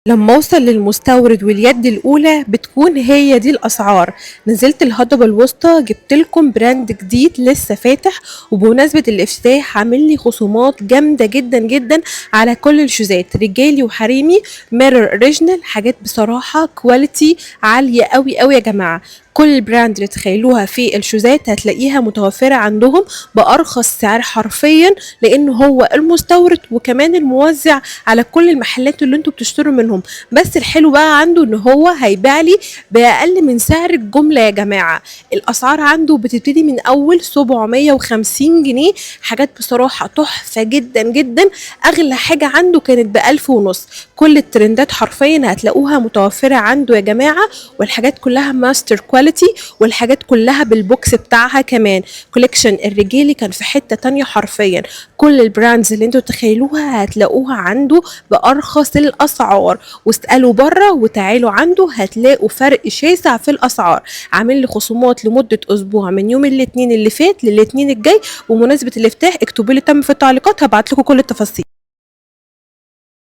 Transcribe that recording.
لما اوصل للمستورد واليد الاولى بتكون هي دي الاسعار. نزلت الهضبة الوسطى جبت لكم براند جديد لسه فاتح، وبمناسبة الافتتاح عامل لي خصومات جامدة جدا جدا على كل الشوزات رجالي وحريمي. ميرور اوريجينال، حاجات بصراحة كواليتي عالية قوي قوي يا جماعة. كل البراند اللي تخيلوها في الشوزات هتلاقيها متوفرة عندهم بأرخص سعر حرفيا، لأن هو المستورد وكمان الموزع على كل المحلات اللي انتوا بتشتروا منهم. بس الحلو بقى عنده ان هو هيبيع لي بأقل من سعر الجملة يا جماعة. الأسعار عنده بتبتدي من أول 750 جنيه، حاجات بصراحة تحفة جدا جدا. أغلى حاجة عنده كانت ب1500. كل الترندات حرفيا هتلاقوها متوفرة عنده يا جماعة، والحاجات كلها ماستر كواليتي، والحاجات كلها بالبوكس بتاعها كمان. كوليكشن الرجالي كان في حتة تانية حرفيا. كل البراندز اللي انتوا تخيلوها هتلاقوها عنده بأرخص الأسعار، واسألوا بره وتعالوا عنده هتلاقوا فرق شاسع في الأسعار. عامل لي خصومات لمدة أسبوع من يوم الاثنين اللي فات للاثنين الجاي. بمناسبة الافتتاح اكتبوا لي تم في التعليقات، هبعت لكم كل التفاصيل.